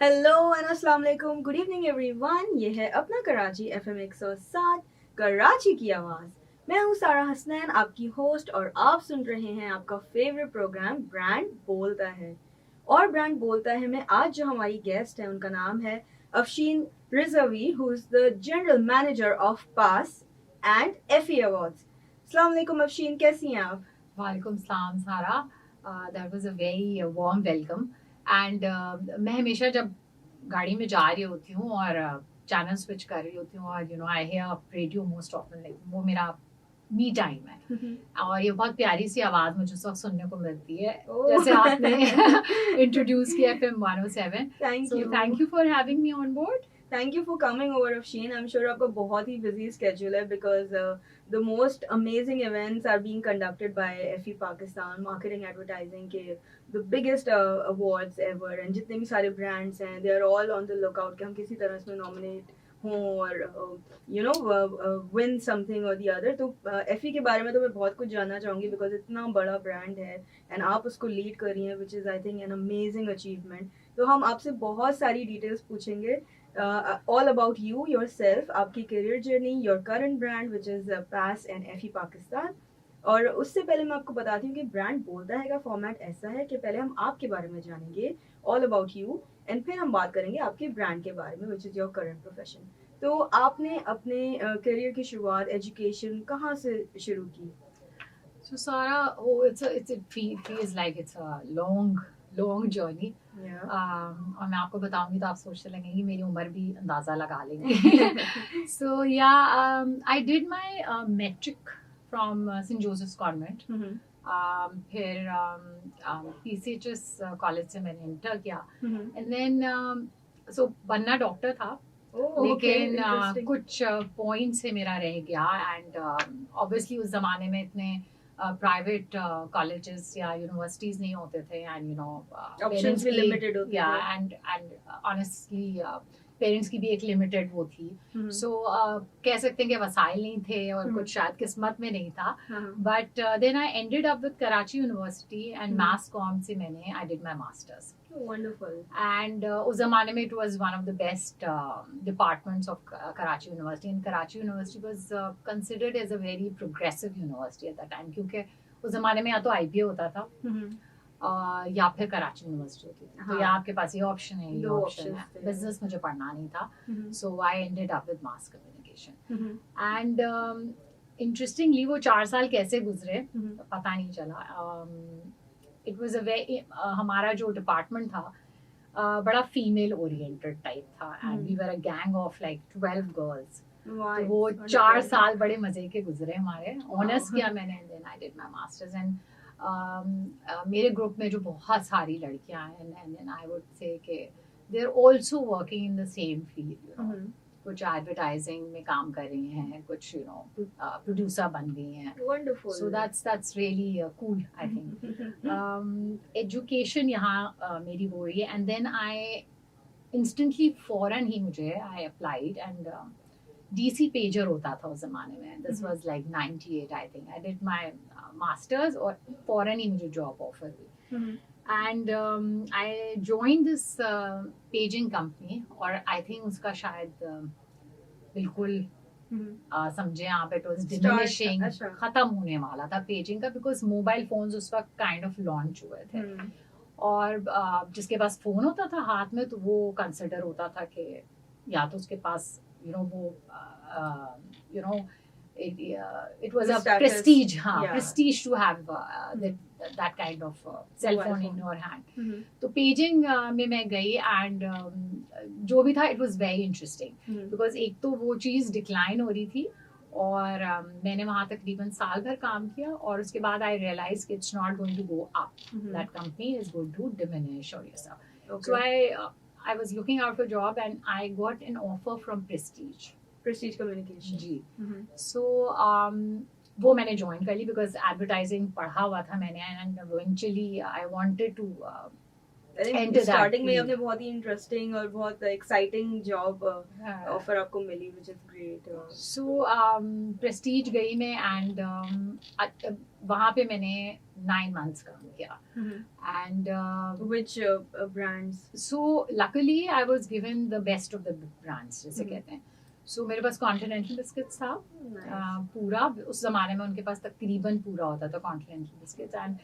Hello and अस्सलाम वालेकुम, good evening everyone. ये है अपना कराची FM 107 कराची की आवाज़। मैं हूँ सारा हसनैन, आपकी होस्ट, और आप सुन रहे हैं आपका फेवरेट प्रोग्राम ब्रांड बोलता है। और ब्रांड बोलता है में आज जो हमारी गेस्ट है उनका नाम है Afsheen Rizvi, who is the general manager of PAS and Effie awards. अस्सलाम वालेकुम अफशीन, कैसी हैं आप? वालेकुम सलाम Sara, that was a very warm welcome. And मैं हमेशा जब गाड़ी में जा रही होती हूँ और चैनल स्विच कर रही होती हूँ और I hear radio most often, like वो मेरा मी टाइम है। और ये बहुत प्यारी सी आवाज़ मुझे उस वक्त सुनने को मिलती है जैसे आपने इंट्रोड्यूस किया FM 107। Thank you for having me on board. Thank you for coming over, Afshin. I'm sure आपका बहुत ही busy schedule है because the most amazing events are being conducted by FE Pakistan, marketing advertising के the biggest awards ever, and जितने भी सारे brands हैं they are all on the lookout कि हम किसी तरह इसमें nominate हों और win something or the other। तो FE के बारे में तो मैं बहुत कुछ जानना चाहूँगी because इतना बड़ा brand है and आप उसको lead कर रही हैं, which is I think an amazing achievement। तो हम आपसे बहुत सारी details पूछेंगे all about you yourself, आपकी career journey, your current brand which is PAS and FE Pakistan। और उससे पहले मैं आपको बताती हूँ कि ब्रांड बोलता है का फॉर्मेट ऐसा है कि पहले हम आपके बारे में जानेंगे all about you and फिर हम बात करेंगे आपके ब्रांड के बारे में which is your current profession। तो आपने अपने करियर की शुरुआत एजुकेशन कहाँ से शुरू की? So Sarah, it feels like it's a long journey। और मैं आपको बताऊंगी तो आप सोचते लगेंगे कि मेरी उम्र भी अंदाजा लगा लेंगे। So yeah, I did my metric from St. Joseph's Convent। फिर PCHS कॉलेज से मैंने इंटर किया एंड देन सो बनना डॉक्टर था। लेकिन कुछ पॉइंट्स से मेरा रह गया एंड ऑब्वियसली उस जमाने में इतने प्राइवेट कॉलेजेस या यूनिवर्सिटीज नहीं होते थे एंड ऑप्शंस भी लिमिटेड होते थे एंड ऑनेस्टली पेरेंट्स की भी एक लिमिटेड वो थी। सो कह सकते हैं कि वसाइल नहीं थे और कुछ शायद किस्मत में नहीं था। But then I ended up with Karachi university and mass comm से मैंने I did my masters. Wonderful. And उस जमाने में it was one of the best departments of Karachi University, and Karachi University was considered as a very progressive university at that time क्योंकि उस जमाने में या तो IBA होता था या फिर कराची यूनिवर्सिटी होती थी। तो या आपके पास ये ऑप्शन है, ये ऑप्शन है। बिजनेस मुझे पढ़ना नहीं था, so I ended up with mass communication and interestingly वो 4 साल कैसे गुजरे पता नहीं चला। इट वाज अ वेरी हमारा जो डिपार्टमेंट था बड़ा फीमेल ओरिएंटेड टाइप था and we were a gang of like 12 girls. तो वो 4 साल बड़े मजे के गुजरे हमारे। ऑनर्स किया मैंने and then I did my masters एंड मेरे ग्रुप में जो बहुत सारी लड़कियां हैं एंड आई वुड से कि they are also working in the same field. कुछ एडवर्टाइजिंग में काम कर रही हैं, कुछ प्रोड्यूसर बन गई हैं। Wonderful. So that's really cool, I think। Education यहाँ मेरी वो रही है एंड देन आई इंस्टेंटली फौरन ही मुझे I applied and DC pager होता था उस जमाने में। This was like 98 I think. I did my masters और फौरन ही मुझे जॉब ऑफर हुई and I join this paging company और आई थिंक उसका शायद बिल्कुल समझे आप, इट वाज डिमिनिशिंग, खत्म होने वाला था पेजिंग का बिकॉज मोबाइल फोन्स उस वक्त काइंड ऑफ लॉन्च हुए थे और जिसके पास फोन होता था हाथ में तो वो कंसिडर होता था कि या तो उसके पास it was a prestige, prestige to have that kind of cell phone in your hand। तो पेजिंग में मैं गई एंड जो भी था it was very interesting because एक तो वो चीज़ डिक्लाइन हो रही थी और मैंने वहाँ तकरीबन साल भर काम किया और उसके बाद आई रियलाइज कि it's not going to go up, that company is going to diminish और ये सब। So I was looking out for job and I got an offer from Prestige Communication जी। सो वो मैंने ज्वाइन कर ली because advertising पढ़ा हुआ था मैंने and eventually I wanted to I think enter that starting में field. आपने बहुत ही इंटरेस्टिंग और बहुत एक्साइटिंग जॉब ऑफर आपको मिली, which is great. So Prestige गई मैं एंड वहाँ पे मैंने 9 months काम किया and which brands? So luckily I was given the best of the brands जैसे कहते हैं. So मेरे पास कॉन्टिनेंटल बिस्किट्स था पूरा, उस जमाने में उनके पास तकरीबन पूरा होता था continental biscuits. And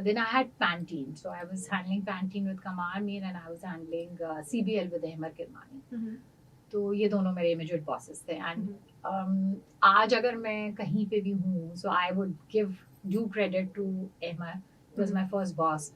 then I had Pantene, so I was handling Pantene with 𝐏𝐚𝐤𝐬 and I was handling CBL with 𝐏𝐚𝐤𝐬𝐬. तो ये दोनों मेरे इमीडिएट बॉसेस थे. एंड आज अगर मैं कहीं पे भी हूँ, so I would give due credit to 𝐏𝐚𝐤𝐬. It was my first boss.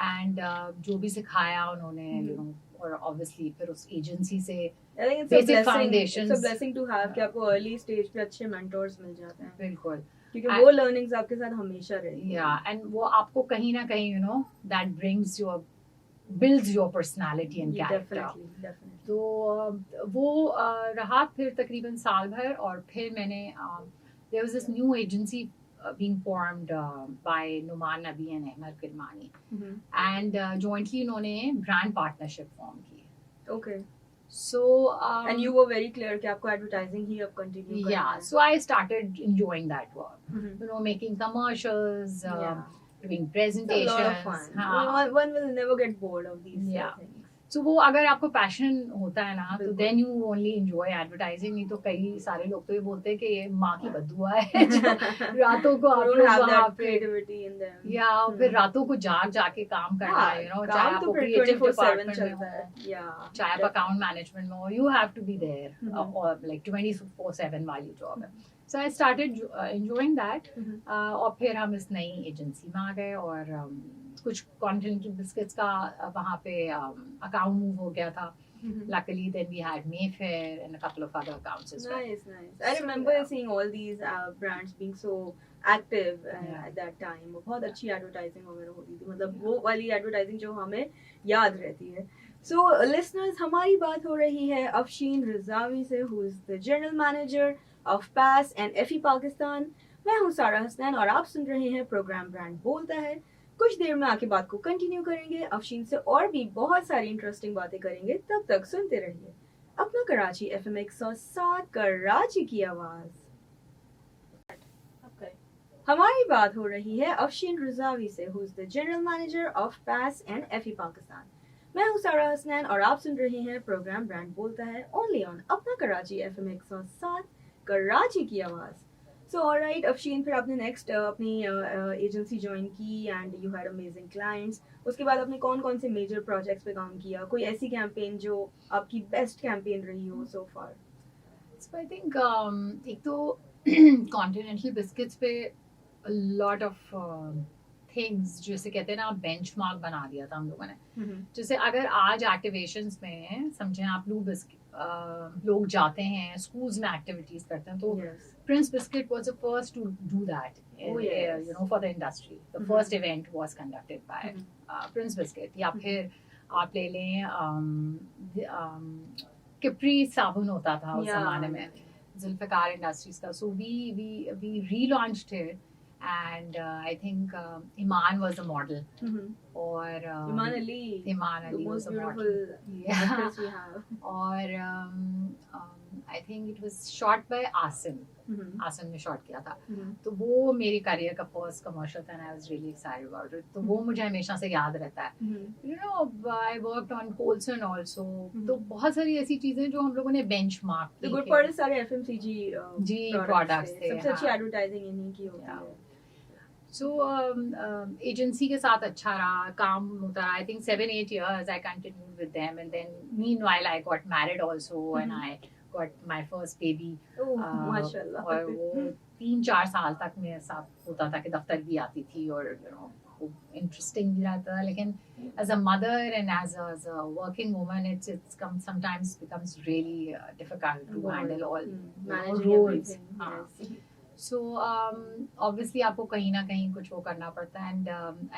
And जो भी सिखाया उन्होंने, you know, और obviously फिर उस एजेंसी से I think it's basic a blessing. foundations. It's a blessing to have कि आपको early stage पे अच्छे mentors मिल जाते हैं. बिल्कुल. क्योंकि वो learnings आपके साथ हमेशा रहेगी. Yeah, and वो आपको कहीं ना कहीं, you know, that builds your personality and character. Definitely. तो वो रहा फिर तकरीबन साल भर. और फिर मैंने there was this new agency being formed by Numan Nabi and 𝐏𝐚𝐤𝐬𝐬. And jointly उन्होंने brand partnership form की. Okay. So and you were very clear कि आपको advertising ही अब continue करना है. Yeah, so I started enjoying that work. You know, making commercials, doing presentations. It's a lot of fun. One will never get bored of these things. So वो अगर आपको passion होता है ना, तो then you only enjoy advertising. नहीं तो कई सारे लोग तो ये बोलते हैं कि ये माँ की बददुआ है जो रातों को आप लोग वहाँ पे या फिर रातों को जाके काम करना है, you know, चाहे आपको creative department में हो, चाहे आप account management में हो, you have to be there or like 24/7 वाली job है. So I started enjoying that. और फिर हम इस नई एजेंसी में आ गए और कुछ कॉन्टिनेंटल बिस्किट्स का वहाँ पे अकाउंट मूव हो गया था. Luckily, then we had Mayfair and a couple of other accounts as well. Nice. I remember seeing all these brands being so active at that time. बहुत अच्छी advertising वगैरह होती थी, मतलब वो वाली advertising जो हमें याद रहती है. So listeners, हमारी बात हो रही है अफशीन रिजावी से, who is the general manager of PAS and FE Pakistan. मैं हूँ सारा हसनैन और आप सुन रहे हैं प्रोग्राम ब्रांड बोलता है. कुछ देर में आके बात को कंटिन्यू करेंगे, अफशीन से और भी बहुत सारी इंटरेस्टिंग बातें करेंगे. तब तक सुनते रहिए अपना कराची FM 107 कराची की आवाज. हमारी बात हो रही है अफशीन रिजावी से, who is the general manager of PAS and FE Pakistan. मैं हूँ सारा हसनैन और आप सुन रहे हैं प्रोग्राम ब्रांड बोलता है, ओनली ऑन अपना कराची FM 107 कराची की आवाज. So alright अफशीन, फिर आपने नेक्स्ट अपनी एजेंसी ज्वाइन की and you had amazing clients. उसके बाद आपने कौन से मेजर प्रोजेक्ट्स पे काम किया? कोई ऐसी कैंपेन जो आपकी बेस्ट कैंपेन रही हो सो फार? So I think एक तो कॉन्टिनेंटल बिस्किट्स पे लॉट ऑफ थिंग्स जैसे कहते हैं ना, बेंचमार्क बना दिया था हम लोगों ने. जैसे अगर आज एक्टिवेशंस में समझें आप लोग जाते हैं स्कूल्स में एक्टिविटीज करते हैं, तो Prince Biscuit was the first to do that. You know, for the industry, the first event was conducted by Prince Biscuit. या फिर आप ले लें किप्री साबुन होता था उस जमाने में, जुल्फिकार इंडस्ट्रीज का. So we relaunched it. And I think Iman was a model. Or Iman Ali was a model. Actress we have. Or I think it was shot by Asim. Asim ने शॉट किया था. तो वो मेरी career का first commercial था and I was really excited about it. तो वो मुझे हमेशा से याद रहता है. You know, I worked on Colson also. तो बहुत सारी ऐसी चीजें जो हम लोगों ने बेंचमार्क की. तो गुड पार्ट सारे FMCG प्रोडक्ट्स थे. सबसे अच्छी एडवर्टाइजिंग इन्हीं की होती है. So एजेंसी के साथ अच्छा रहा, काम होता रहा. I think 7-8 years I continued with them, and then meanwhile I got married also and I got my first baby. माशाल्लाह. और वो 3-4 साल तक मेरे साथ होता था कि दफ्तर भी आती थी और you know खूब इंटरेस्टिंग भी रहता था. लेकिन as a mother and as a working woman, it's sometimes becomes really difficult to handle all roles. So obviously आपको कहीं ना कहीं कुछ वो करना पड़ता है. And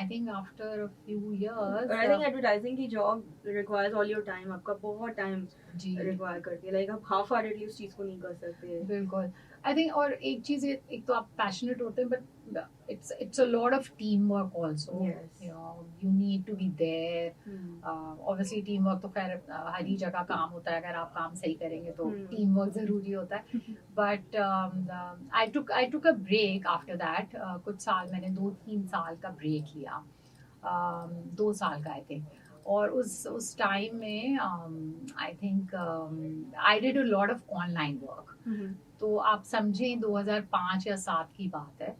I think after a few years, I think advertising की job requires all your time. आपका बहुत time require करती है. Like आप half-heartedly उस चीज को नहीं कर सकते. बिल्कुल. आई थिंक और एक चीज, एक तो आप पैशनेट होते हैं, but it's a lot of teamwork also. Yes. You need to be there. Obviously teamwork तो खैर हर ही जगह काम होता है, अगर आप काम सही करेंगे तो teamwork जरूरी होता है. But I took a break after that. कुछ साल मैंने 2-3 साल का ब्रेक लिया, 2 साल का आई थिंक. और उस टाइम में I think I did a lot of online work. तो आप समझें 2005 या 7 की बात है,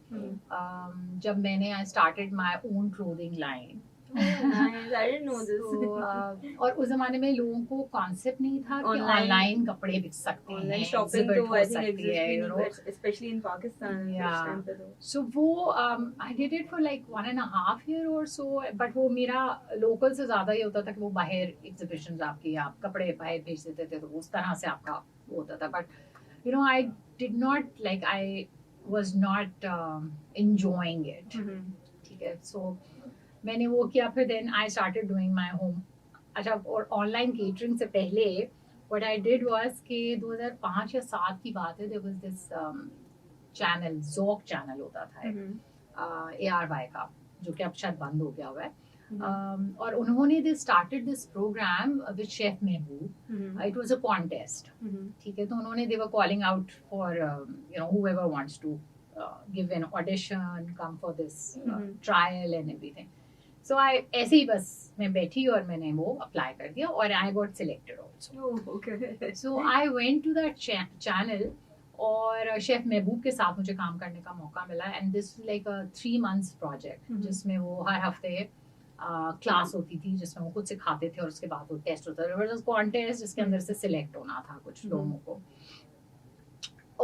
जब मैंने I started my own clothing line. और उस जमाने में लोगों को कॉन्सेप्ट नहीं था कि ऑनलाइन कपड़े बिक सकते हैं, शॉपिंग तो I think exist especially in Pakistan. So वो I did it for like 1.5 year और सो. बट वो मेरा लोकल से ज्यादा ही होता था कि वो बाहर एग्जीबिशंस आपकी, आप कपड़े बाहर भेज देते थे, तो उस तरह से आपका वो होता था. But I did not like, I was not enjoying it. ठीक है. So मैंने वो किया, फिर then I started doing my home. अच्छा, और ऑनलाइन केटरिंग से पहले what I did was कि 2005 या 7 की बात है, there was this channel, Zauq channel होता था 𝐏𝐼 का, जो कि अब शायद बंद हो गया हुआ है. और उन्होंने they started this program with Chef Mehboob. It was a contest. ठीक है. तो उन्होंने they were calling out for whoever wants to give an audition, come for this trial and everything. So I ऐसे ही बस मैं बैठी और मैंने वो अप्लाई कर दिया, और I got selected also. Oh, okay. So I went to that channel, और शेफ महबूब के साथ मुझे काम करने का मौका मिला. And this like a 3 months project, जिसमें वो हर हफ्ते क्लास होती थी, जिसमें वो खुद सिखाते थे, और उसके बाद वो टेस्ट होता था, कॉन्टेस्ट जिसके अंदर से सिलेक्ट होना था कुछ लोगों को.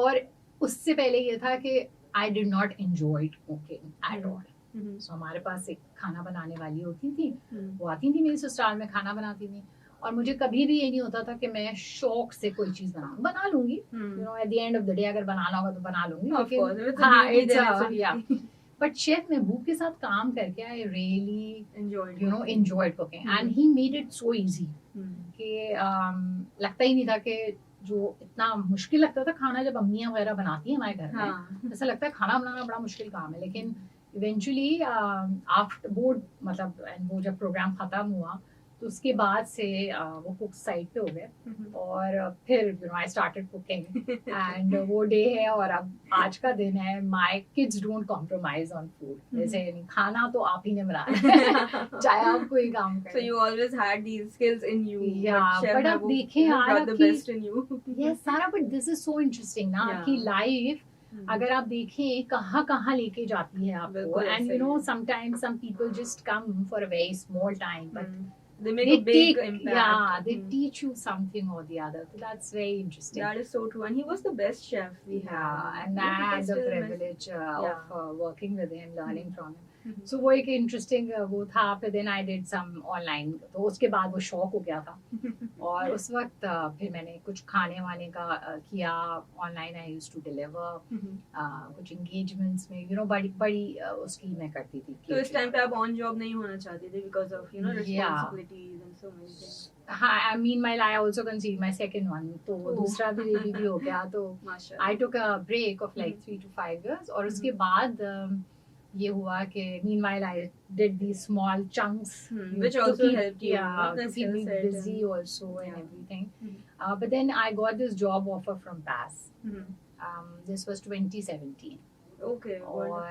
और उससे पहले ये था कि I did not enjoy cooking at all. So हमारे पास एक खाना बनाने वाली होती थी, वो आती थी मेरी ससुराल में, खाना बनाती थी, और मुझे कभी भी ये नहीं होता था कि मैं शौक से कोई चीज बना लूंगी. At the end of the day अगर बनाना होगा तो बना लूंगी. बट शेफ महबूब के साथ काम करके I really enjoyed cooking, and he made it so easy कि लगता ही नहीं था कि जो इतना मुश्किल लगता था खाना जब अम्मियाँ वगैरह बनाती हैं हमारे घर में, ऐसा लगता है खाना बनाना बड़ा मुश्किल काम है. लेकिन इवेंचुअली आफ्टर वो मतलब वो जब प्रोग्राम खत्म हुआ तो उसके बाद से वो कुक साइड पे हो गए, और फिर आई स्टार्टेड कुकिंग. एंड वो डे है, और अब आज का दिन है. My kids don't compromise on food. जैसे खाना तो आप ही ने बनाना चाहे आप कोई काम करें. So you always had these skills in you. Yeah, but अब देखें यार yes सारा, but this is so interesting ना, आपकी लाइफ अगर आप देखें कहाँ कहाँ लेके जाती है आपको. And sometimes some people just come for a very small time, but they make a big impact. Yeah, they teach you something or the other. So that's very interesting. That is so true. And he was the best chef we had. Yeah, and I had the privilege of working with him, learning from him. So वो एक interesting वो था. फिर then I did some online. तो उसके बाद वो शौक हो गया था. और उस वक्त फिर मैंने कुछ खाने वाने का किया online. I used to deliver कुछ engagements में बड़ी उसकी मैं करती थी. तो इस टाइम पे आप on job नहीं होना चाहती थी because of responsibilities and so many things. हाँ, I meanwhile I also conceived my second one. तो दूसरा भी बेबी भी हो गया. तो I took a break of like 3 to 5 years. और उसके बाद ये हुआ कि meanwhile I did these small chunks, which also helped you. To keep me busy also and everything. But then I got this job offer from PAS. This was 2017. Okay. और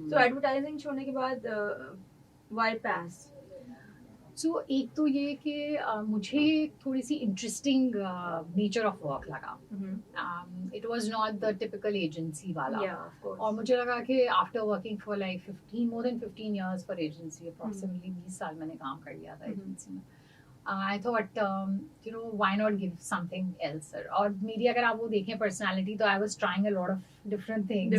so advertising छोड़ने के बाद why PAS? So एक तो ये कि मुझे थोड़ी सी इंटरेस्टिंग नेचर ऑफ वर्क लगा. It was not the typical agency वाला. और मुझे लगा कि after working for like more than 15 years for agency, approximately 20 साल मैंने काम कर लिया था एजेंसी में. I thought why not give something else. और मेरी अगर आप वो देखें पर्सनालिटी, तो I was trying a lot of different things.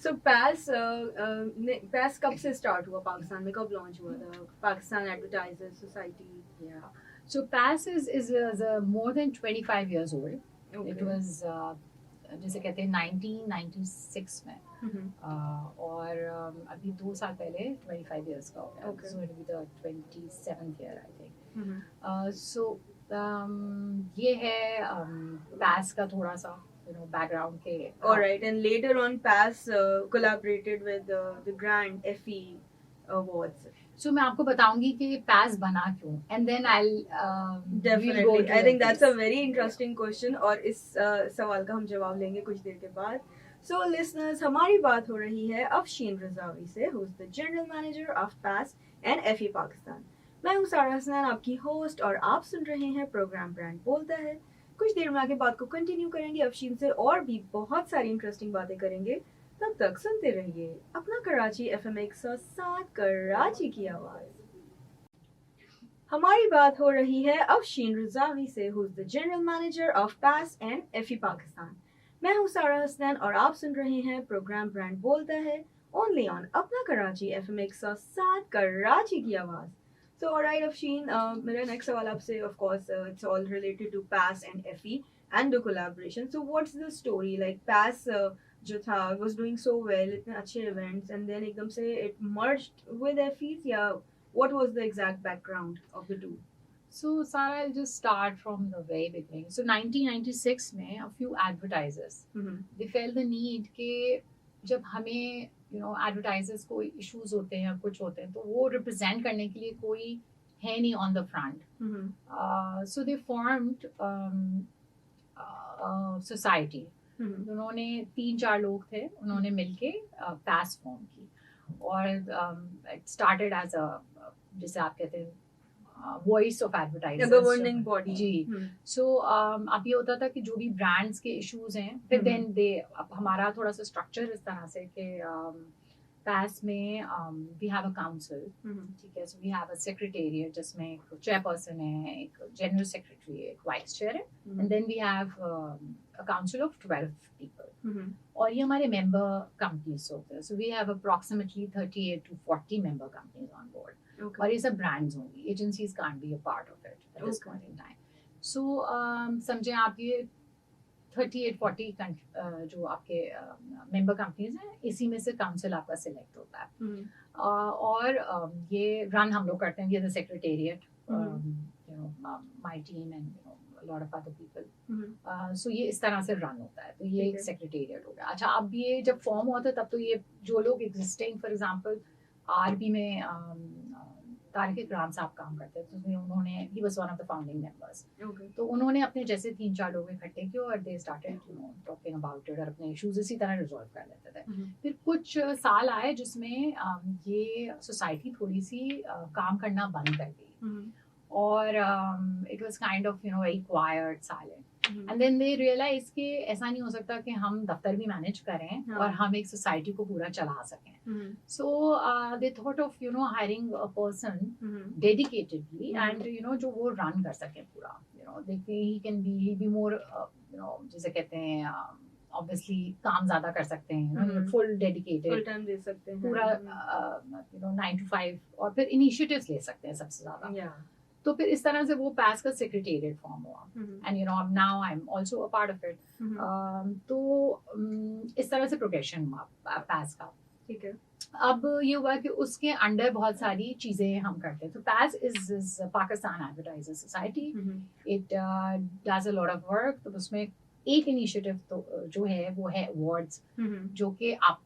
So PAS कब से स्टार्ट हुआ पाकिस्तान में, कब लॉन्च हुआ था Pakistan advertisers society? So PAS is more than 25 years old. It was जैसे कहते हैं 1996 में. और अभी 2 साल पहले 25 years का हो गया. So it will be the 27th year I think. So ये है PAS का थोड़ा सा background के. Alright, and later on PAS collaborated with the grand FE awards. So मैं आपको बताऊंगी कि PAS बना क्यों, and then I'll definitely. I think that's a very interesting question और इस सवाल का हम जवाब लेंगे कुछ देर के बाद. So listeners, हमारी बात हो रही है अफशीन रज़ावी से, who is the general manager of PAS and FE Pakistan. मैं हूँ सारा हसनैन, आपकी होस्ट, और आप सुन रहे हैं प्रोग्राम ब्रांड बोलता है. कुछ देर में आगे बात को कंटिन्यू करेंगे अफशीन से और भी बहुत सारी इंटरेस्टिंग बातें करेंगे. तब तक सुनते रहिए अपना कराची FM 107 कराची की आवाज. हमारी बात हो रही है अफशीन रज़ावी से, who is the general manager of PAS and FE Pakistan. मैं हूँ सारा हसनैन और आप सुन रहे हैं प्रोग्राम ब्रांड बोलता है, ओनली ऑन अपना कराची FM 107 कराची की आवाज. So alright Afshin, मेरा next सवाल आपसे, of course it's all related to PAS and FE and the collaboration. So what's the story, like PAS जो था was doing so well, इतने अच्छे events, and then एकदम से it merged with FEs, या what was the exact background of the two? So Sarah, I'll just start from the very beginning. So 1996 में a few advertisers they felt the need कि जब हमें advertisers को issues होते हैं, कुछ होते हैं, तो वो represent करने के लिए कोई है नहीं on the front. So they formed society. उन्होंने 3-4 लोग थे, उन्होंने मिलके PAS फॉर्म की, और it started as a, जैसे आप कहते हैं, voice of advertisers, governing body जी. सो अब ये होता था कि जो भी ब्रांड्स के इश्यूज हैं, फिर देन दे, अब हमारा थोड़ा सा स्ट्रक्चर इस तरह से कि PAS में वी हैव अ काउंसिल, ठीक है. So we have a secretariat जिसमें एक चेयरपर्सन है, एक जनरल सेक्रेटरी है, एक वाइस चेयर है, and then we have a council of 12 people. और ये हमारे मेंबर कंपनीज होते हैं. So we have approximately 38 to 40 member companies on board. Or is a brands only. Agencies can't be a part of it at this point in time. So समझे आप ये 38-40 जो आपके मेंबर कंपनीज हैं, इसी में से काउंसिल आपका सिलेक्ट होता है. और ये रन हम लोग करते हैं. ये the secretariat, my team and lot of other people. So ये इस तरह से रन होता है. तो ये एक सेक्रेटेरिएट हो गया. अच्छा, अब ये जब फॉर्म होता है तब तो ये जो लोग एग्जिस्टिंग, फॉर एग्जांपल RP में तारिक इकराम साहब काम करते हैं, तो उसमें उन्होंने, he was one of the founding members. तो उन्होंने अपने जैसे 3-4 लोग इकट्ठे किए और they started talking about it, और अपने इश्यूज इसी तरह रिजॉल्व कर लेते थे. फिर कुछ साल आए जिसमें ये सोसाइटी थोड़ी सी काम करना बंद कर दी, और it was kind of very quiet, silent. And then they realise कि ऐसा नहीं हो सकता कि हम दफ्तर भी मैनेज करें और हम एक सोसाइटी को पूरा चला सकें. So they thought of hiring a person dedicatedly, and जो वो रन कर सके पूरा. देखते ही कैन बी मोर, जैसे कहते हैं, ऑब्वियसली काम ज्यादा कर सकते हैं, फुल डेडिकेटेड, फुल टाइम दे सकते हैं पूरा, 9 to 5, और फिर इनिशिएटिव्स ले सकते हैं सबसे ज्यादा. तो फिर इस तरह से वो PAS का सेक्रेटेरिएट फॉर्म हुआ, and now I am also a part of it. तो इस तरह से प्रोग्रेशन हुआ PAS का. ठीक है. अब ये हुआ कि उसके अंडर बहुत सारी चीजें हम करते हैं. तो PAS is Pakistan advertiser society. It does a lot of work. तो उसमें एक इनिशिएटिव तो जो है वो है अवार्ड्स, जो कि आप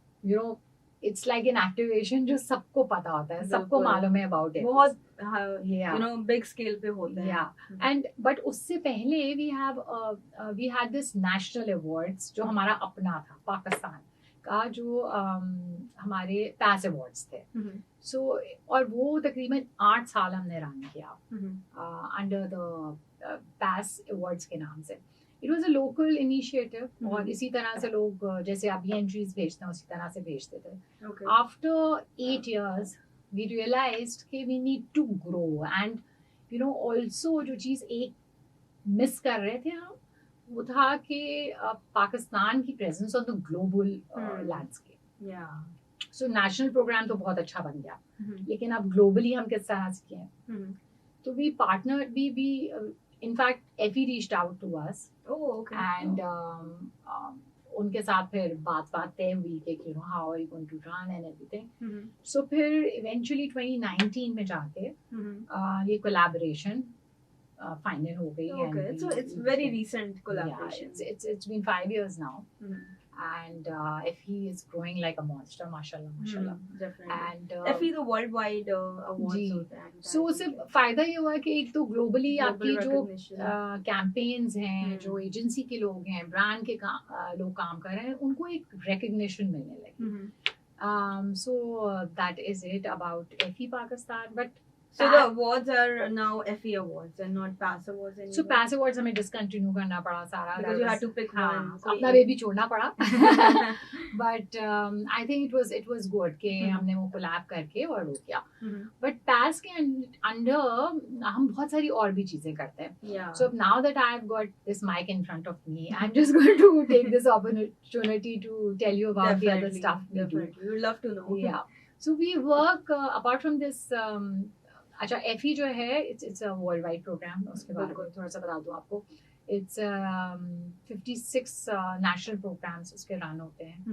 इट्स लाइक एन एक्टिवेशन जो सबको पता होता है, सबको मालूम है अबाउट इट, बहुत बिग स्केल पे होता है. एंड बट उससे पहले we had this national awards जो हमारा अपना था, पाकिस्तान का, जो हमारे PAS अवार्ड्स थे. सो और वो तकरीबन 8 साल हमने रन किया अंडर द PAS अवार्ड्स के नाम से. It was a local initiative, और इसी तरह से लोग जैसे अभी एंट्रीज भेजते हैं उसी तरह से भेजते थे. आफ्टर 8 years वी रियलाइज्ड कि we need to grow, and also जो चीज़ एक मिस कर रहे थे हम, वो था कि पाकिस्तान की presence on the global landscape. So national programme तो बहुत अच्छा बन गया, लेकिन अब ग्लोबली हम किस तरह से किए. तो we partner we in fact FE reached out to us. And उनके साथ फिर बात तय हुई कि how are you going to run and everything. So फिर eventually 2019 में जाके ये collaboration फाइनल हो गई. Okay, and so it's very recent collaboration. Yeah, it's been 5 years now. Mhm. And FE is growing like a monster, mashallah, mashallah. Definitely. And FE तो worldwide awards जी. होते हैं. So उससे फायदा ये हुआ कि एक तो ग्लोबली आपकी जो recognition. कैंपेन्स हैं, जो एजेंसी के लोग हैं, ब्रांड के लोग काम कर रहे हैं, उनको एक रिकग्निशन मिलने लगी. So that is it about FE Pakistan. But so the awards are now FE awards and not PAS awards anymore. So PAS awards हमें discontinue करना पड़ा सारा. Because you had to pick one. अपना baby छोड़ना पड़ा. But I think it was good कि हमने वो collab करके और वो किया. But PAS के under हम बहुत सारी और भी चीजें करते हैं. Yeah. So now that I've got this mic in front of me, I'm just going to take this opportunity to tell you about the other stuff we do. We would love to know. Yeah. So we work apart from this. अच्छा FE जो है it's a worldwide program. उसके बारे में थोड़ा सा बता दूँ आपको. It's 56 national programs उसके रन होते हैं.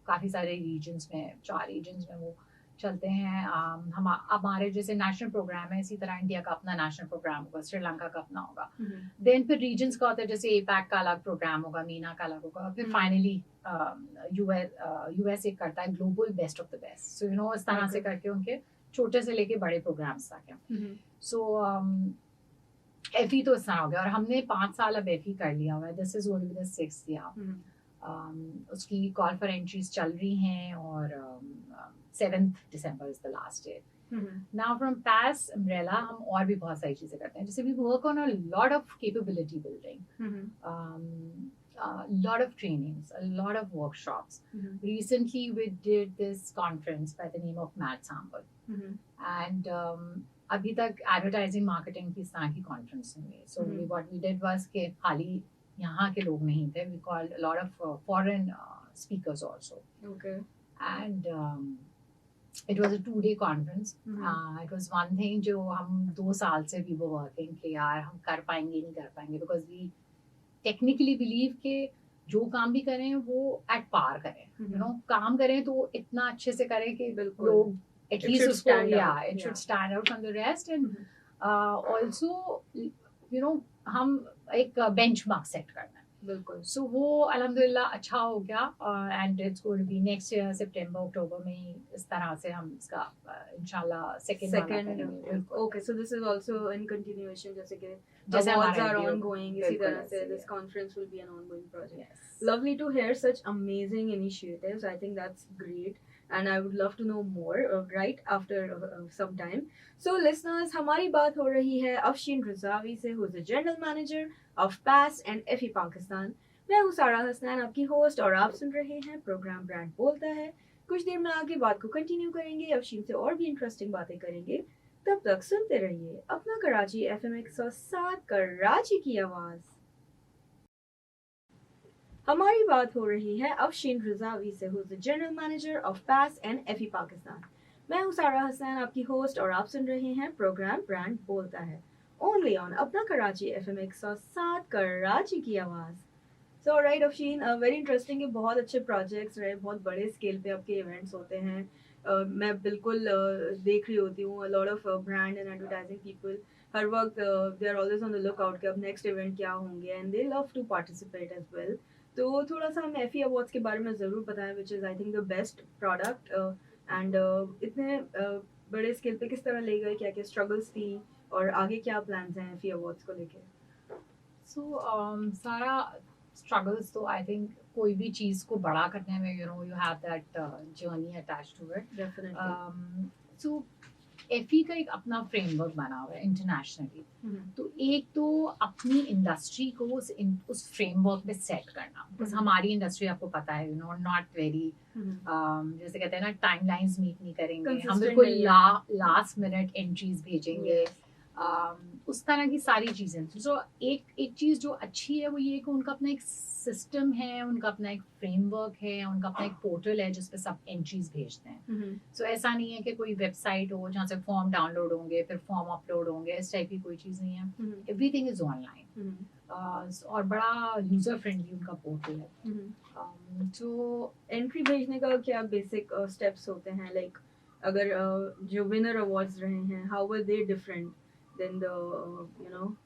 काफ़ी सारे regions में, 4 regions में वो चलते हैं. हमारे जैसे national program है, इसी तरह इंडिया का अपना national program होगा, श्रीलंका का अपना होगा. Then फिर regions का होता है, जैसे APAC का अलग program होगा, मीना का अलग होगा. फिर finally US एक करता है global best of the best. So you know इस तरह से करके उनके छोटे से लेके बड़े प्रोग्राम्स तक हैं. सो FE तो इस तरह हो गया और हमने 5 साल अब FE कर लिया हुआ है. This is going to be the 6th year. उसकी कॉल फॉर एंट्रीज चल रही हैं और 7th December is the last date. Now from PAS umbrella हम और भी बहुत सारी चीजें करते हैं. जैसे we work on a lot of capability building, lot of trainings, a lot of workshops. Recently we did this conference by the name of Matt Sample. And अभी तक advertising marketing की इस तरह की conference नहीं हुई. So what we did was कि खाली यहाँ के लोग नहीं थे. We called a lot of foreign speakers also. Okay. And it was a 2-day conference. It was one thing जो हम 2 साल से we were working कि यार हम कर पाएंगे नहीं कर पाएंगे, because we टेक्निकली बिलीव के जो काम भी करें वो एट पार करें. यू नो काम करें तो इतना अच्छे से करें कि लोग एटलीस्ट उसको it should stand out from the rest. And also you know हम एक बेंचमार्क सेट करना है. बिल्कुल. सो वो अल्हम्दुलिल्लाह अच्छा हो गया. And it's going to be next year सितंबर अक्टूबर में इस तरह से हम इसका इंशाल्लाह second. Okay, so this is also in continuation, जैसे कि awards are ongoing. इसी तरह से this conference will be an ongoing project. Yes. Lovely to hear such amazing initiatives. I think that's great. And I would love to know more right after some time. So listeners, हमारी बात हो रही है Afsheen Razavi से, who is the General Manager of PAS and FE Pakistan. मैं हूँ सारा हसनैन, आपकी होस्ट, और आप सुन रहे हैं प्रोग्राम ब्रांड बोलता है. कुछ देर में आगे बात को कंटिन्यू करेंगे, अफशीन से और भी इंटरेस्टिंग बातें करेंगे. तब तक सुनते रहिए अपना कराची FM 107 कराची की आवाज. हमारी बात हो रही है अफशीन रज़ावी से, who is the General Manager of PAS and FE Pakistan. मैं हूँ सारा हसनैन, आपकी होस्ट, और आप सुन रहे हैं प्रोग्राम ब्रांड बोलता है, ओनली ऑन अपना कराची FM 107 कराची की आवाज. सो राइट अफशीन, वेरी इंटरेस्टिंग. बहुत अच्छे प्रोजेक्ट्स रहे, बहुत बड़े स्केल पे आपके इवेंट्स होते हैं. मैं बिल्कुल देख रही होती हूँ. Lot of brand and advertising people हर वक्त they are always on the look out कि अब नेक्स्ट इवेंट क्या होंगे, and they love to participate as well. तो थोड़ा सा हम FE अवार्ड्स के बारे में ज़रूर बताएं, which is I think the best product. And इतने बड़े स्केल पे किस तरह ले गए, क्या क्या स्ट्रगल्स थी, और आगे क्या प्लान्स हैं FE अवार्ड्स को लेके? सो सारा struggles, तो I think कोई भी चीज़ को बड़ा करने में you have that journey attached to it. Definitely. So FE का एक अपना फ्रेमवर्क बना हुआ है इंटरनेशनली. तो एक तो अपनी इंडस्ट्री को उस फ्रेमवर्क पे सेट करना, बिकॉज हमारी इंडस्ट्री आपको पता है नॉट वेरी जैसे कहते हैं ना, टाइमलाइंस मीट नहीं करेंगे हम, बिल्कुल लास्ट मिनट एंट्रीज भेजेंगे. उस तरह की सारी चीजें. सो एक चीज जो अच्छी है वो ये कि उनका अपना एक सिस्टम है, उनका अपना एक फ्रेमवर्क है, उनका अपना एक पोर्टल है जिसपे सब एंट्रीज भेजते हैं. सो ऐसा नहीं है कि कोई वेबसाइट हो जहाँ से फॉर्म डाउनलोड होंगे फिर फॉर्म अपलोड होंगे, इस टाइप की कोई चीज नहीं है. एवरीथिंग इज ऑनलाइन और बड़ा यूजर फ्रेंडली उनका पोर्टल है. तो एंट्री भेजने का क्या बेसिक स्टेप्स होते हैं? लाइक अगर जो विनर अवार्ड्स रहे हैं, how were they different than the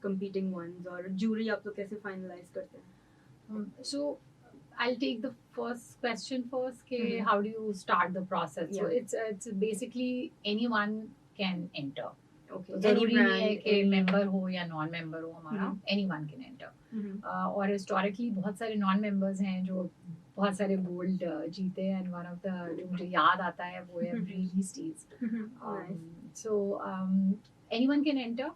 competing ones, और jury आप लोग कैसे finalize करते हैं? So I'll take the first question first. Mhm. How do you start the process? So Yeah. it's basically anyone can enter. Okay. तो Any जरूरी नहीं है brand, कि any मेंबर हो या नॉन मेंबर हो हमारा, anyone can enter. और हिस्टोरिकली बहुत सारे नॉन मेंबर्स हैं जो बहुत सारे गोल्ड जीते हैं, एंड वन ऑफ द जो मुझे याद आता है वो है ब्रीली स्टील्स. So anyone can enter.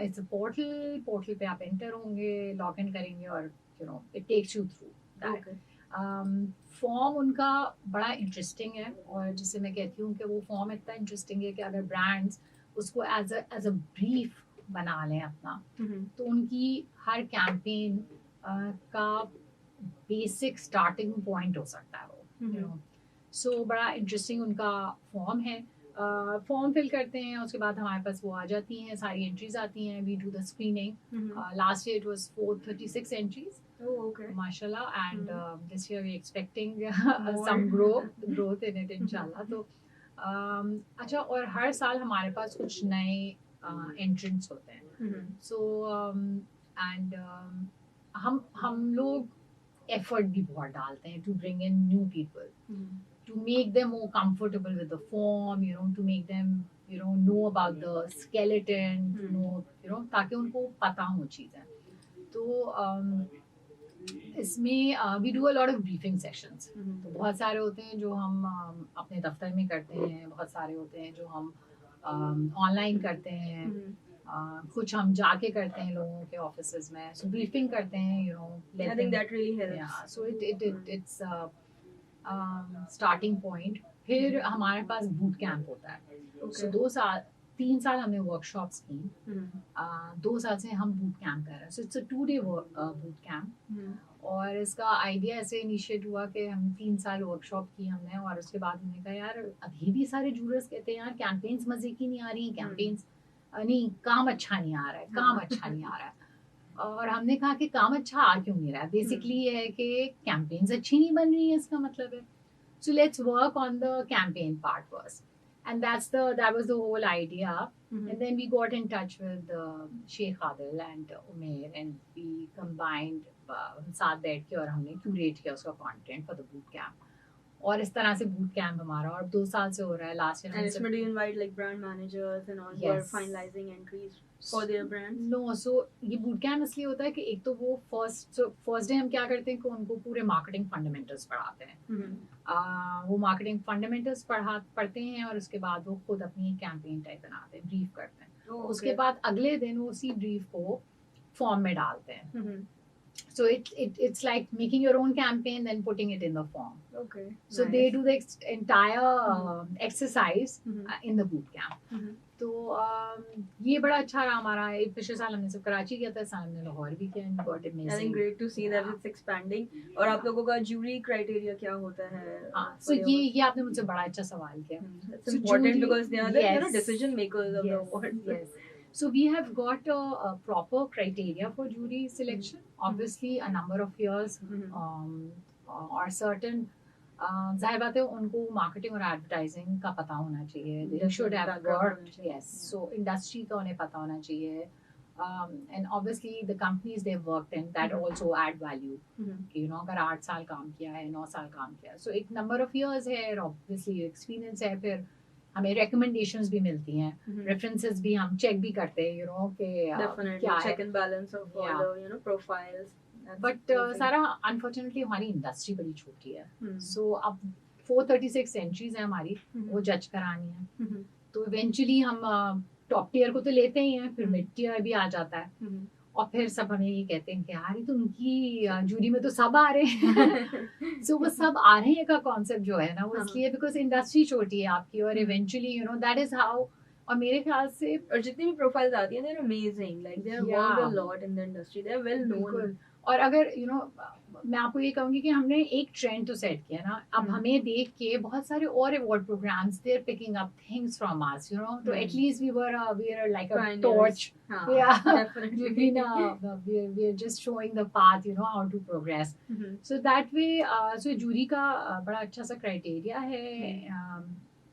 It's a portal पे आप एंटर होंगे, लॉग इन करेंगे और it takes you through that. Form उनका बड़ा इंटरेस्टिंग है, और जिसे मैं कहती हूँ कि वो फॉर्म इतना इंटरेस्टिंग है कि अगर ब्रांड्स उसको एज अ ब्रीफ बना लें अपना, तो उनकी हर कैंपेन का बेसिक स्टार्टिंग पॉइंट हो सकता है वो. सो बड़ा इंटरेस्टिंग उनका फॉर्म है. फॉर्म फिल करते हैं, उसके बाद हमारे पास वो आ जाती हैं, सारी एंट्रीज आती हैं. We do the screening. Last year it was 436 entries. Oh, okay. Mashallah, and this year we're expecting some growth in it, inshallah. तो अच्छा, और हर साल हमारे पास कुछ नए एंट्रेंट्स होते हैं. सो एंड हम लोग एफर्ट भी बहुत डालते हैं to bring in new people, to make them more comfortable with the form, to make them know about the skeleton, to know ताकि उनको पता हो चीज़ें. तो इसमें we do a lot of briefing sessions. तो बहुत सारे होते हैं जो हम अपने दफ्तर में करते हैं, बहुत सारे होते हैं जो हम ऑनलाइन करते हैं, कुछ हम जाके करते हैं लोगों के ऑफिसेज में. सो ब्रीफिंग करते हैं, I think that really helps. Yeah, so it's starting point. फिर हमारे पास बूट कैंप होता है. सो 3 साल हमने वर्कशॉप्स की. 2 साल से हम बूट कैंप कर रहे हैं. So it's a 2-day boot camp. और इसका आइडिया ऐसे इनिशिएट हुआ कि हम 3 साल वर्कशॉप की हमने, और उसके बाद हमने कहा यार अभी भी सारे जूरर्स कहते हैं यार कैंपेन्स मजे की नहीं आ रही, कैंपेन्स नहीं, काम अच्छा नहीं आ रहा है, काम अच्छा नहीं आ रहा है. और हमने कहा कि काम अच्छा आ क्यों नहीं रहा है. बेसिकली ये है कि कैंपेन्स अच्छी नहीं बन रही है, इसका मतलब है. So let's work on the campaign part first. And that was the whole idea. And then we got in touch with 𝐏𝐚𝐤𝐬𝐿 and 𝐿, and we combined साथ बैठ के और हमने क्यूरेट किया उसका content for the boot camp. और इस तरह से बूट कैंप हमारा और 2 साल से हो रहा है. Last year. And इसमें do you invite like brand managers and all who are finalizing entries for their brands? No, so ये बूट कैंप इसलिए होता है कि एक तो वो फर्स्ट डे हम क्या करते हैं कि उनको पूरे मार्केटिंग फंडामेंटल्स पढ़ाते हैं. वो मार्केटिंग फंडामेंटल्स पढ़ते हैं, और उसके बाद वो खुद अपनी कैंपेन टाइप बनाते हैं, ब्रीफ करते हैं. उसके बाद अगले दिन वो उसी ब्रीफ को फॉर्म में डालते हैं. So it's like making your own campaign, then putting it in the form. Okay. So they do the entire exercise in the boot camp. तो ये बड़ा अच्छा रहा हमारा. पिछले साल हमने सब कराची किया था, इस साल हमने लाहौर भी किया. And got amazing. I think great to see that it's expanding. और आप लोगों का jury criteria क्या होता है? So ये आपने मुझसे बड़ा अच्छा सवाल किया. It's important because they are the decision makers of the award. Yes. So we have got a proper criteria for jury selection. Obviously, a number of years or certain. जाहिर बात है उनको मार्केटिंग और एडवर्टाइजिंग का पता होना चाहिए. They should have worked. Yes. So industry का उन्हें पता होना चाहिए. And obviously the companies they've worked in that also add value. अगर 8 साल काम किया है, 9 साल काम किया है, so एक number of years है, obviously experience है. फिर हमें recommendations भी मिलती हैं, references भी हम check भी करते हैं, definitely क्या check and balance of all the profiles. But सारा unfortunately हमारी इंडस्ट्री बड़ी छोटी है. So अब 436 एंट्रीज है हमारी, वो जज करानी है. तो इवेंचुअली हम टॉप टियर को तो लेते ही हैं, फिर मिड टियर भी आ जाता है. और फिर सब हमें ये कहते हैं कि यार तो उनकी जूरी में तो सब आ रहे हैं. सो वो सब आ रहे हैं का कॉन्सेप्ट जो है ना, वो इसलिए बिकॉज इंडस्ट्री छोटी है आपकी, और इवेंचुअली दैट इज हाउ. और मेरे ख्याल से और जितनी भी प्रोफाइल्स आती हैं, they are amazing, like they have worked a lot in the industry, they are well known. और अगर मैं आपको ये कहूंगी कि हमने एक ट्रेंड तो सेट किया ना, अब हमें देख के बहुत सारे और award programmes they are picking up things from us, तो at least we are like a torch. we are just showing the path, how to progress. So that way, so jury का बड़ा अच्छा सा क्राइटेरिया है.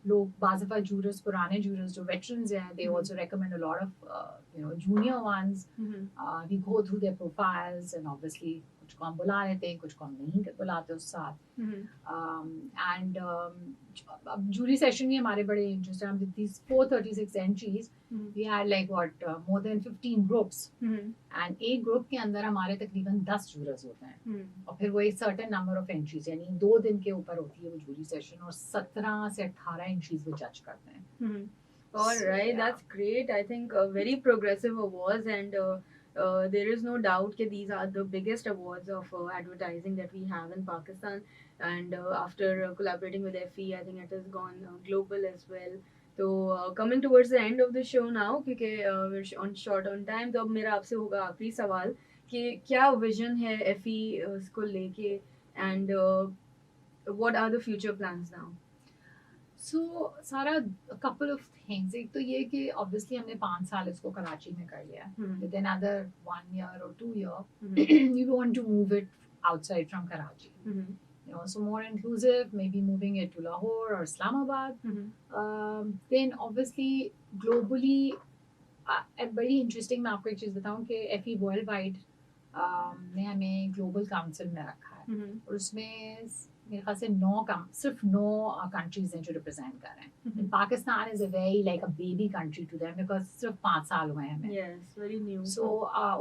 लोग बाज़ जूरर्स पुराने जूरर्स जो वेटरन्स हैं they also recommend a lot of junior ones. We go through their profiles and obviously कुछ को हम बुला लेते हैं, कुछ को हम नहीं बुलाते उस साथ. And अब जूरी सेशन भी हमारे बड़े इंटरेस्ट है. With these 436 entries we had like more than 15 groups. And एक ग्रुप के अंदर हमारे तकरीबन 10 जूरर्स होते हैं. और फिर वो एक सर्टेन नंबर ऑफ एंट्रीज यानी 2 दिन के ऊपर होती है वो जूरी सेशन और 17 से 18 एंट्रीज वो जज करते हैं. All right, that's great. I think very progressive awards, and there is no doubt that these are the biggest awards of advertising that we have in Pakistan. And after collaborating with FE, I think it has gone global as well. So coming towards the end of the show now, क्योंकि we're on short on time, तो अब मेरा आपसे होगा आखिरी सवाल कि क्या विजन है FE को लेके, and what are the future plans now? So सारा couple of things. एक तो ये कि obviously हमने 5 साल इसको कराची में कर लिया. With another 1 year or 2 year, we want to move it outside from Karachi. You know, so more inclusive, maybe moving it to Lahore or Islamabad. Then obviously globally, बड़ी interesting मैं आपको एक चीज़ बताऊँ कि FE Worldwide ने हमें global council में रखा है. और उसमें मेरे ख्याल से सिर्फ 9 कंट्रीज हैं जो रिप्रेजेंट कर रहे हैं. Pakistan is a very like a baby country to them because सिर्फ 5 साल हुए हैं हमें. Yes, very new. सो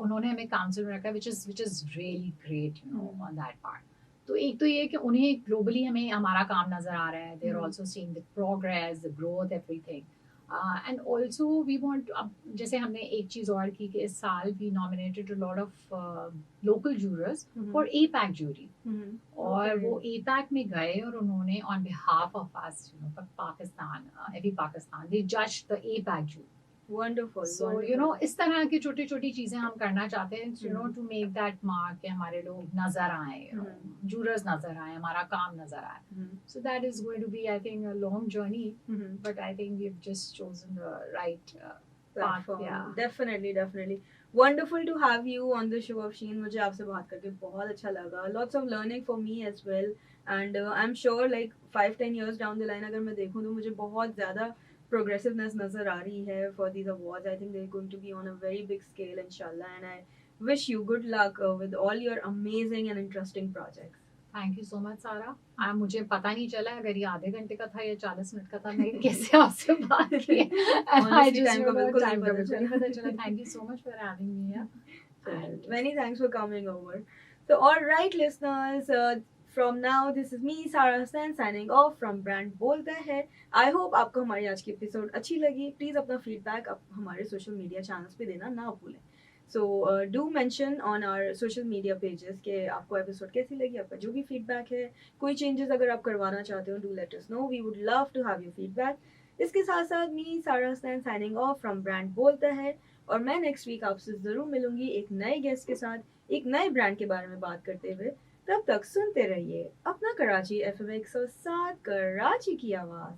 उन्होंने हमें काउंसिल में रखा which is really great you know on that part. तो एक तो ये कि उन्हें ग्लोबली हमें हमारा काम नजर आ रहा है. They are also seeing the progress, the growth, everything. And also we want, अब जैसे हमने एक चीज़ और की कि इस साल we nominated a lot of local jurors for APAC jury. और वो एपैक में गए और उन्होंने on behalf of us you know for Pakistan, Effie Pakistan, they जज the APAC jury. Wonderful. So you know इस तरह की छोटी छोटी चीजें हम करना चाहते हैं you know to make that mark कि हमारे लोग नजर आए, jurors नजर आए, हमारा काम नजर आए. So that is going to be I think a long journey, but I think we've just chosen the right platform. Yeah. Definitely. Wonderful to have you on the show of Sheen. मुझे आपसे बात करके बहुत अच्छा लगा. Lots of learning for me as well, and I'm sure like 5-10 years down the line अगर मैं देखूँ तो मुझे बहुत ज़्यादा progressiveness नजर आ रही है for these awards. I think they're going to be on a very big scale inshallah, and I wish you good luck with all your amazing and interesting projects. Thank you so much Sara. मुझे पता नहीं चला अगर ये आधे घंटे का था या 40 मिनट का था. मैं कैसे आपसे बात की. Honestly, time का बिल्कुल नहीं पता चला. Thank you so much for having me here. And many thanks for coming over. So all right listeners, from now this is me Sara Hassan signing off from brand Bolta है. I hope आपको हमारी आज की episode अच्छी लगी. Please अपना feedback आप हमारे सोशल मीडिया चैनल्स पे देना ना भूलें. So do mention on our social media pages कि आपको एपिसोड कैसी लगी, आपका जो भी फीडबैक है, कोई चेंजेस अगर आप करवाना चाहते हो, do let us know. We would love to have your feedback. इसके साथ साथ me Sara Hasan signing off from brand बोलता है, और मैं नेक्स्ट वीक आपसे ज़रूर मिलूंगी एक नए गेस्ट के साथ, एक नए ब्रांड के बारे में बात करते हुए. तब तक सुनते रहिए अपना कराची FM 107 कराची की आवाज़.